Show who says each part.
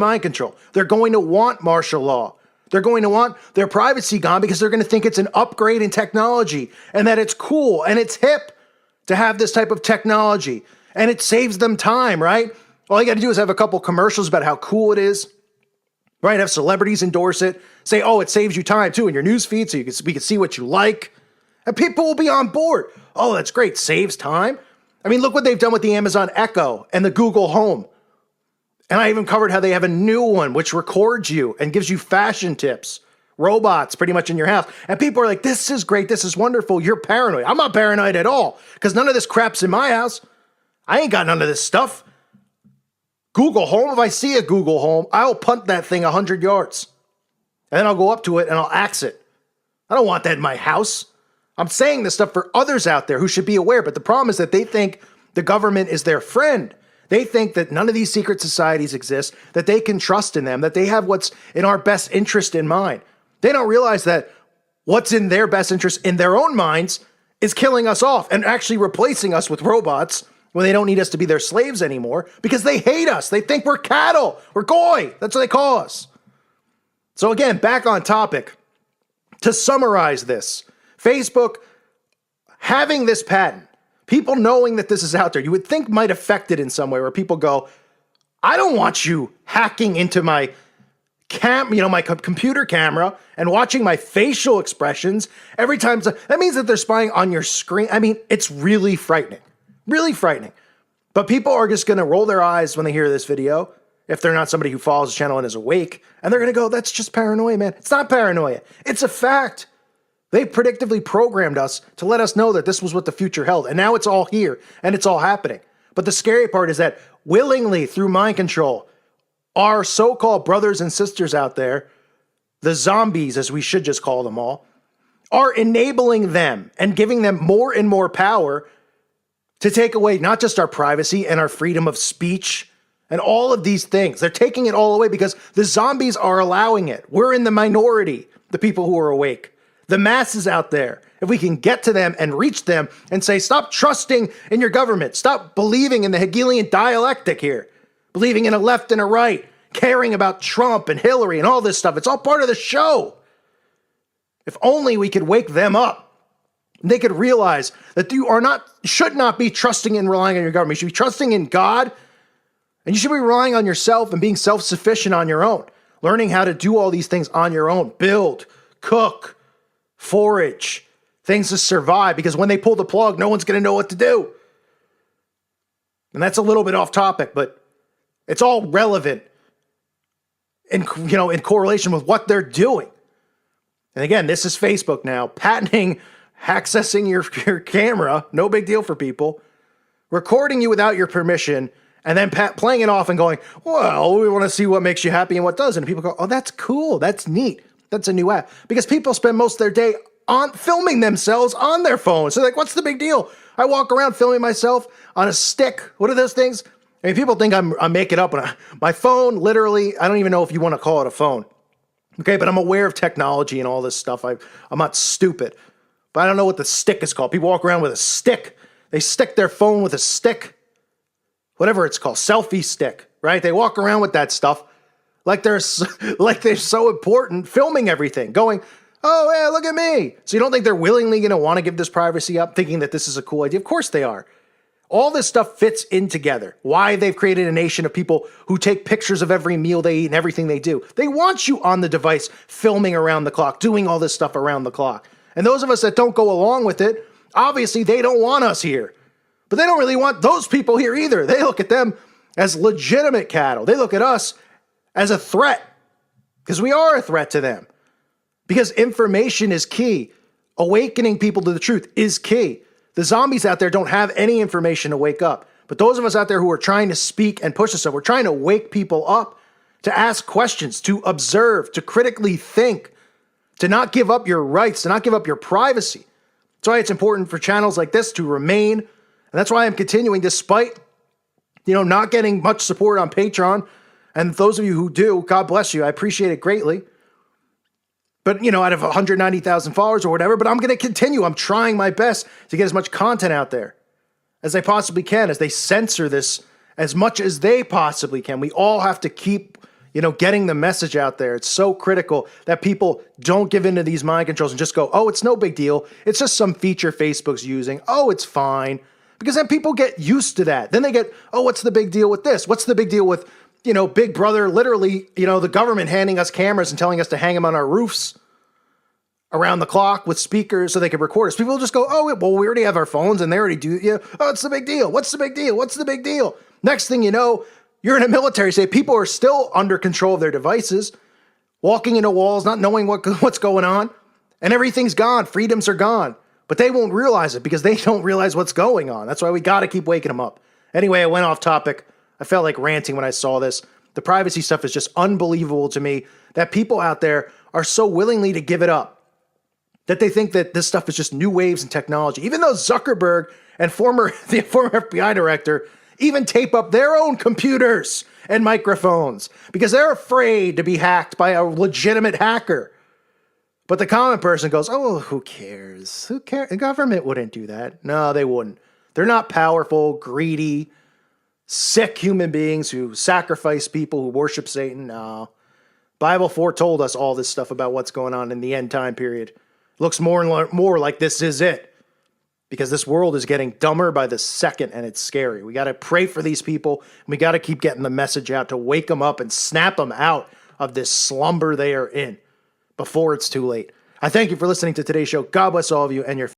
Speaker 1: mind control. They're going to want martial law. They're going to want their privacy gone because they're going to think it's an upgrade in technology and that it's cool and it's hip to have this type of technology. And it saves them time, right? All you got to do is have a couple commercials about how cool it is, right? Have celebrities endorse it. Say, oh, it saves you time too in your news feed so we can see what you like. And people will be on board. Oh, that's great. Saves time. I mean, look what they've done with the Amazon Echo and the Google Home. And I even covered how they have a new one which records you and gives you fashion tips. Robots pretty much in your house. And people are like, this is great. This is wonderful. You're paranoid. I'm not paranoid at all because none of this crap's in my house. I ain't got none of this stuff. Google Home, if I see a Google Home, I'll punt that thing 100 yards. And then I'll go up to it and I'll axe it. I don't want that in my house. I'm saying this stuff for others out there who should be aware. But the problem is that they think the government is their friend. They think that none of these secret societies exist, that they can trust in them, that they have what's in our best interest in mind. They don't realize that what's in their best interest in their own minds is killing us off and actually replacing us with robots when they don't need us to be their slaves anymore because they hate us. They think we're cattle. We're goy. That's what they call us. So again, back on topic. To summarize this, Facebook having this patent, people knowing that this is out there, you would think might affect it in some way where people go, I don't want you hacking into my my computer camera and watching my facial expressions every time. That means that they're spying on your screen. I mean, it's really frightening, really frightening. But people are just going to roll their eyes when they hear this video if they're not somebody who follows the channel and is awake. And they're going to go, that's just paranoia, man. It's not paranoia. It's a fact. They predictively programmed us to let us know that this was what the future held. And now it's all here and it's all happening. But the scary part is that willingly through mind control, our so-called brothers and sisters out there, the zombies, as we should just call them all, are enabling them and giving them more and more power to take away not just our privacy and our freedom of speech and all of these things. They're taking it all away because the zombies are allowing it. We're in the minority, the people who are awake. The masses out there, if we can get to them and reach them and say, stop trusting in your government. Stop believing in the Hegelian dialectic here. Believing in a left and a right. Caring about Trump and Hillary and all this stuff. It's all part of the show. If only we could wake them up. They could realize that you should not be trusting and relying on your government. You should be trusting in God. And you should be relying on yourself and being self-sufficient on your own. Learning how to do all these things on your own. Build, cook, forage, things to survive, because when they pull the plug, no one's going to know what to do. And that's a little bit off topic, but it's all relevant in correlation with what they're doing. And again, this is Facebook now, patenting accessing your camera, no big deal for people, recording you without your permission, and then playing it off and going, well, we want to see what makes you happy and what doesn't. And people go, oh, that's cool, that's neat. That's a new app. Because people spend most of their day on filming themselves on their phones. So like, what's the big deal? I walk around filming myself on a stick. What are those things? I mean, people think I'm making up. My phone, literally, I don't even know if you want to call it a phone. Okay, but I'm aware of technology and all this stuff. I'm not stupid. But I don't know what the stick is called. People walk around with a stick. They stick their phone with a stick. Whatever it's called, selfie stick, right? They walk around with that stuff. Like they're so important, filming everything, going, oh, yeah, look at me. So you don't think they're willingly going to want to give this privacy up, thinking that this is a cool idea? Of course they are. All this stuff fits in together. Why they've created a nation of people who take pictures of every meal they eat and everything they do. They want you on the device, filming around the clock, doing all this stuff around the clock. And those of us that don't go along with it, obviously they don't want us here. But they don't really want those people here either. They look at them as legitimate cattle. They look at us as a threat, because we are a threat to them. Because information is key. Awakening people to the truth is key. The zombies out there don't have any information to wake up. But those of us out there who are trying to speak and push this stuff, we're trying to wake people up, to ask questions, to observe, to critically think, to not give up your rights, to not give up your privacy. That's why it's important for channels like this to remain. And that's why I'm continuing, despite, not getting much support on Patreon. And those of you who do, God bless you. I appreciate it greatly. But, out of 190,000 followers or whatever, but I'm going to continue. I'm trying my best to get as much content out there as I possibly can, as they censor this as much as they possibly can. We all have to keep, getting the message out there. It's so critical that people don't give into these mind controls and just go, oh, it's no big deal. It's just some feature Facebook's using. Oh, it's fine. Because then people get used to that. Then they get, oh, what's the big deal with this? What's the big deal with, Big Brother, literally, the government handing us cameras and telling us to hang them on our roofs around the clock with speakers so they can record us. People just go, oh, well, we already have our phones and they already do. Oh, it's the big deal. What's the big deal? What's the big deal? Next thing you know, you're in a military state. People are still under control of their devices, walking into walls, not knowing what's going on, and everything's gone. Freedoms are gone. But they won't realize it because they don't realize what's going on. That's why we got to keep waking them up. Anyway, I went off topic. I felt like ranting when I saw this. The privacy stuff is just unbelievable to me that people out there are so willingly to give it up, that they think that this stuff is just new waves in technology. Even though Zuckerberg and the former FBI director even tape up their own computers and microphones because they're afraid to be hacked by a legitimate hacker. But the common person goes, oh, who cares? Who cares? The government wouldn't do that. No, they wouldn't. They're not powerful, greedy, sick human beings who sacrifice people who worship Satan. No. Bible foretold us all this stuff about what's going on in the end time period. Looks more and more like this is it. Because this world is getting dumber by the second, and it's scary. We got to pray for these people, and we got to keep getting the message out to wake them up and snap them out of this slumber they are in before it's too late. I thank you for listening to today's show. God bless all of you and your